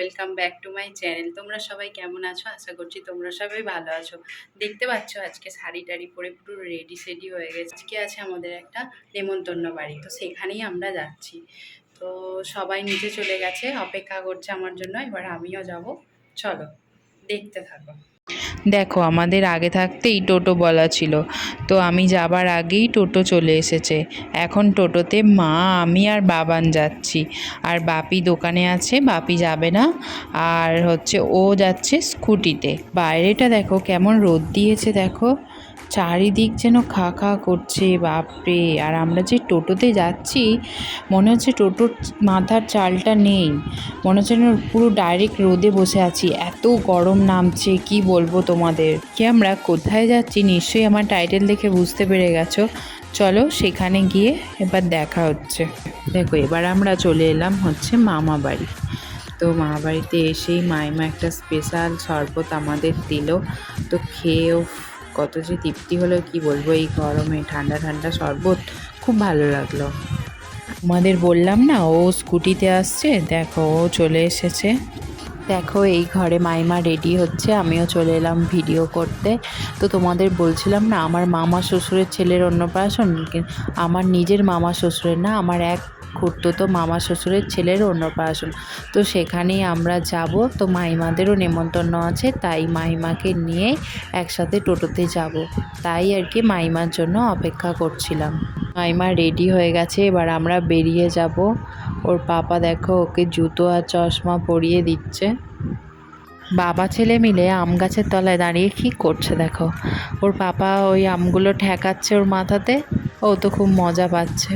Welcome back to my channel. তোমরা সবাই কেমন আছো? আশা করছি তোমরা সবাই ভালো আছো। দেখতে পাচ্ছ আজকে শাড়ি টাড়ি পরে পুরো রেডি সেডি হয়ে গেছে। আজকে আছে আমাদের একটা নেমন্তন্ন বাড়ি, তো সেখানেই আমরা যাচ্ছি। তো সবাই নিচে চলে গেছে, অপেক্ষা করছে আমার জন্য। এবার আমিও যাব, চলো দেখতে থাকো। দেখো, আমাদের আগে থাকতেই টোটো বলা ছিল, তো আমি যাবার আগেই টোটো চলে এসেছে। এখন টোটোতে মা, আমি আর বাবান যাচ্ছি। আর বাপি দোকানে আছে, বাপি যাবে না। আর ও যাচ্ছে স্কুটিতে। বাইরেটা দেখো কেমন রোদ দিয়েছে, দেখো চারিদিক যেন খা খা করছে, বাপরে। আর আমরা যে টোটোতে যাচ্ছি, মনে হচ্ছে টোটোর মাথার চালটা নেই, মনে হচ্ছে যেন পুরো ডাইরেক্ট রোদে বসে আছি, এত গরম নামছে কি বলবো তোমাদের। কি আমরা কোথায় যাচ্ছি নিশ্চয়ই আমার টাইটেল দেখে বুঝতে পেরে গেছো। চলো সেখানে গিয়ে এবার দেখা হচ্ছে। দেখো, এবার আমরা চলে এলাম মামা বাড়ি। তো মামা বাড়িতে এসেই মাইমা একটা স্পেশাল শরবত আমাদের দিল, তো খেয়েও কত যে তৃপ্তি হলো কি বলবো। এই গরমে ঠান্ডা ঠান্ডা শরবত খুব ভালো লাগলো। তোমাদের বললাম না ও স্কুটিতে আসছে, দেখো ও চলে এসেছে। দেখো এই ঘরে মাইমা রেডি হচ্ছে, আমিও চলে এলাম ভিডিও করতে। তো তোমাদের বলছিলাম না আমার মামা শ্বশুরের ছেলের অন্নপ্রাশন, আমার নিজের মামা শ্বশুরের না, আমার এক খুড়তুতো মামা শ্বশুরের ছেলের অন্নপ্রাশন। তো সেখানেই আমরা যাব। তো মাইমাদেরও নেমন্তন্ন আছে, তাই মাইমাকে নিয়ে একসাথে টোটোতে যাব। তাই আর কি মাইমার জন্য অপেক্ষা করছিলাম। মাইমা রেডি হয়ে গেছে, এবার আমরা বেরিয়ে যাব। ওর পাপা দেখো ওকে জুতো আর চশমা পরিয়ে দিচ্ছে। বাবা ছেলে মিলে আম গাছের তলায় দাঁড়িয়ে কী করছে দেখো। ওর পাপা ওই আমগুলো ঠেকাচ্ছে ওর মাথাতে, ও তো খুব মজা পাচ্ছে।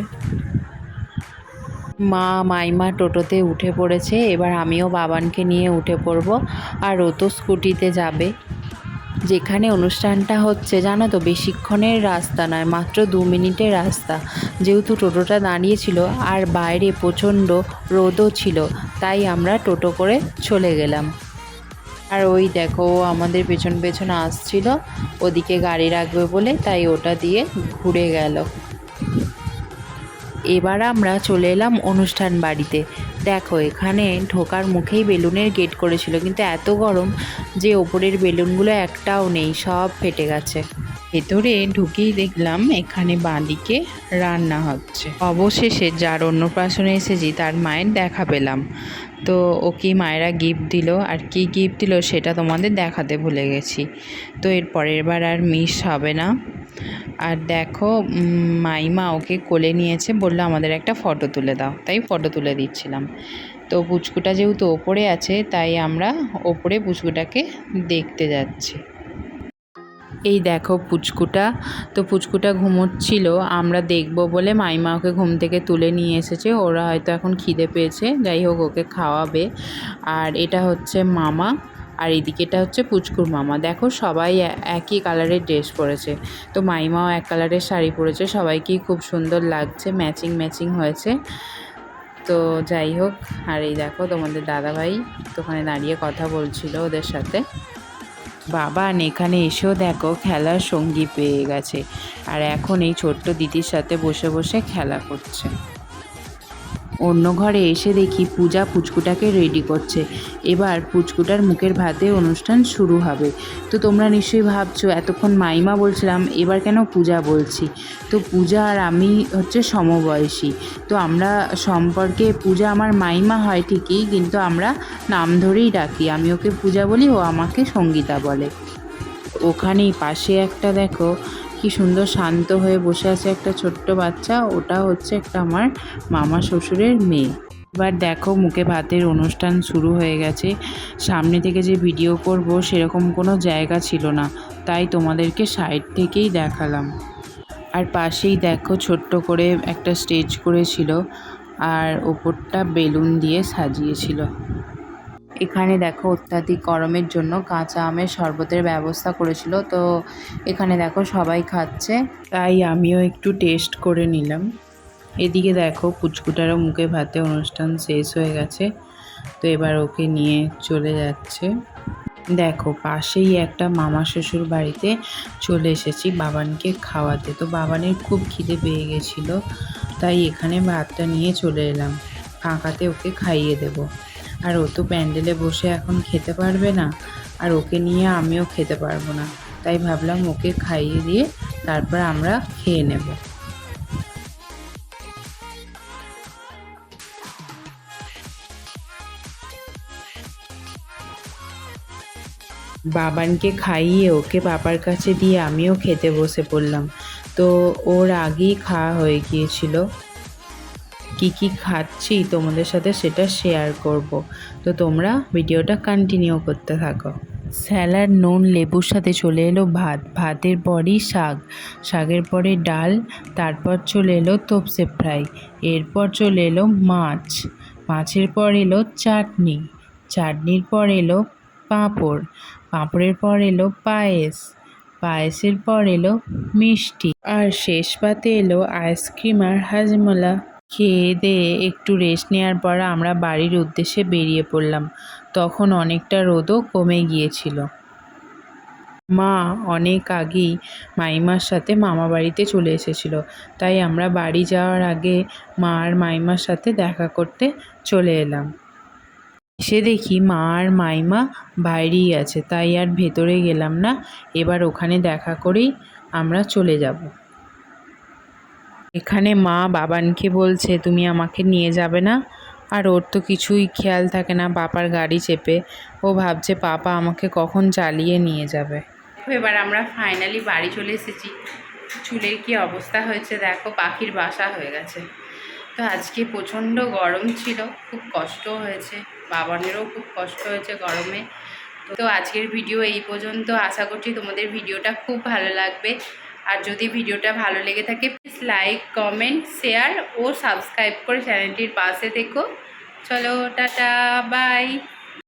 মা মাইমা টোটোতে উঠে পড়েছে, এবার আমিও বাবানকে নিয়ে উঠে পড়ব। আর ও তো স্কুটিতে যাবে। যেখানে অনুষ্ঠানটা হচ্ছে জানো তো, বেশিক্ষণের রাস্তা নয়, মাত্র 2 মিনিটের রাস্তা। যেহেতু টোটোটা দাঁড়িয়েছিল আর বাইরে প্রচণ্ড রোদও ছিল, তাই আমরা টোটো করে চলে গেলাম। আর ওই দেখো আমাদের পেছন পেছন আসছিল, ওদিকে গাড়ি রাখবে বলে, তাই ওটা দিয়ে ঘুরে গেল। এবার আমরা চলে এলাম অনুষ্ঠান বাড়িতে। দেখো এখানে ঢোকার মুখেই বেলুনের গেট করেছিল, কিন্তু এত গরম যে ওপরের বেলুনগুলো একটাও নেই, সব ফেটে গেছে। ভেতরে ঢুকেই দেখলাম এখানে বাঁদিকে রান্না হচ্ছে। অবশেষে যার অন্নপ্রাশনে এসেছি তার মায়ের দেখা পেলাম। তো ওকে মায়েরা গিফট দিল, আর কি গিফট দিল সেটা তোমাদের দেখাতে ভুলে গেছি। তো এর পরের বার আর মিস হবে না। আর দেখো মাইমা ওকে কোলে নিয়েছে, বললো আমাদের একটা ফটো তুলে দাও, তাই ফটো তুলে দিচ্ছিলাম। তো পুচকুটা যেহেতু ওপরে আছে, তাই আমরা ওপরে পুচকুটাকে দেখতে যাচ্ছি। এই দেখো পুচকুটা, তো পুচকুটা ঘুমোচ্ছিল, আমরা দেখব বলে মাইমা ওকে ঘুম থেকে তুলে নিয়ে এসেছে। ওরা হয়তো এখন খিদে পেয়েছে, যাই হোক ওকে খাওয়াবে। আর এটা মামা, আর এদিকেটা পুচকুর মামা। দেখো সবাই একই কালারের ড্রেস পরেছে। তো মাইমাও এক কালারের শাড়ি পরেছে, সবাইকেই খুব সুন্দর লাগছে, ম্যাচিং ম্যাচিং হয়েছে। তো যাই হোক, আর এই দেখো তোমাদের দাদাভাই তো ওখানে দাঁড়িয়ে কথা বলছিল ওদের সাথে। বাবা এখানে এসেও দেখো খেলার সঙ্গী পেয়ে গেছে, আর এখন এই ছোট্ট দিদির সাথে বসে বসে খেলা করছে। অন্য ঘরে এসে দেখি পূজা পুচকুটাকে রেডি করছে। এবার পুচকুটার মুখের ভাতে অনুষ্ঠান শুরু হবে। তো তোমরা নিশ্চয়ই ভাবছো এতক্ষণ মাইমা বলছিলাম, এবার কেন পূজা বলছি। তো পূজা আর আমি সমবয়সী। তো আমরা সম্পর্কে পূজা আমার মাইমা হয় ঠিকই, কিন্তু আমরা নাম ধরেই ডাকি। আমি ওকে পূজা বলি, ও আমাকে সঙ্গীতা বলে। ওখানেই পাশে একটা দেখো কি সুন্দর শান্ত হয়ে বসে আছে একটা ছোট্ট বাচ্চা, ওটা একটা আমার মামা শ্বশুরের মেয়ে। এবার দেখো মুখে ভাতের অনুষ্ঠান শুরু হয়ে গেছে। সামনে থেকে যে ভিডিও করব সেরকম কোনো জায়গা ছিল না, তাই তোমাদেরকে সাইড থেকেই দেখালাম। আর পাশেই দেখো ছোট্ট করে একটা স্টেজ করেছিল, আর ওপরটা বেলুন দিয়ে সাজিয়েছিল। এখানে দেখো অত্যাধিক গরমের জন্য কাঁচা আমের শরবতের ব্যবস্থা করেছিল। তো এখানে দেখো সবাই খাচ্ছে, তাই আমিও একটু টেস্ট করে নিলাম। এদিকে দেখো পুচকুটারও মুখে ভাতে অনুষ্ঠান শেষ হয়ে গেছে, তো এবার ওকে নিয়ে চলে যাচ্ছে। দেখো পাশেই একটা মামা শ্বশুর বাড়িতে চলে এসেছি বাবানকে খাওয়াতে। তো বাবানের খুব খিদে পেয়ে গেছিলো, তাই এখানে ভাতটা নিয়ে চলে এলাম, ফাঁকাতে ওকে খাইয়ে দেবো। আর ও তো প্যান্ডেলে বসে এখন খেতে পারবে না, আর ওকে নিয়ে আমিও খেতে পারবো না, তাই ভাবলাম ওকে খাইয়ে দিয়ে তারপর আমরা খেয়ে নেব। বাবানকে খাইয়ে ওকে পাপার কাছে দিয়ে আমিও খেতে বসে পড়লাম। তো ওর আগেই খাওয়া হয়ে গিয়েছিল। কি কি খাচ্ছি তোমাদের সাথে সেটা শেয়ার করব, তো তোমরা ভিডিওটা কন্টিনিউ করতে থাকো। স্যালাড, নুন, লেবুর সাথে চলে এলো ভাত, ভাতের পরই শাক, শাকের পরে ডাল, তারপর চলে এলো তোপসে ফ্রাই, এরপর চলে এলো মাছ, মাছের পর এলো চাটনি, চাটনির পর এলো পাঁপড়, পাঁপড়ের পর এলো পায়েস, পায়েসের পর এলো মিষ্টি, আর শেষ পাতে এলো আইসক্রিম আর হাজমোলা। খেয়ে দিয়ে একটু রেস্ট নেওয়ার পর আমরা বাড়ির উদ্দেশ্যে বেরিয়ে পড়লাম। তখন অনেকটা রোদও কমে গিয়েছিল। মা অনেক আগেই মাইমার সাথে মামা বাড়িতে চলে এসেছিল, তাই আমরা বাড়ি যাওয়ার আগে মা আর মাইমার সাথে দেখা করতে চলে এলাম। এসে দেখি মা আর মাইমা বাইরেই আছে, তাই আর ভেতরে গেলাম না, এবার ওখানে দেখা করেই আমরা চলে যাব। এখানে মা বাবানকে বলছে তুমি আমাকে নিয়ে যাবে না, আর ওর তো কিছুই খেয়াল থাকে না পাপার গাড়ি চেপে, ও ভাবছে পাপা আমাকে কখন চালিয়ে নিয়ে যাবে। এবার আমরা ফাইনালি বাড়ি চলে এসেছি। চুলের কি অবস্থা হয়েছে দেখো, পাখির বাসা হয়ে গেছে। তো আজকে প্রচণ্ড গরম ছিল, খুব কষ্ট হয়েছে, বাবানেরও খুব কষ্ট হয়েছে গরমে। তো আজকের ভিডিও এই পর্যন্ত, আশা করছি তোমাদের ভিডিওটা খুব ভালো লাগবে। আর যদি ভিডিওটা ভালো লেগে থাকে প্লিজ লাইক, কমেন্ট, শেয়ার ও সাবস্ক্রাইব করে চ্যানেলটির পাশে থেকো। চলো টাটা, বাই।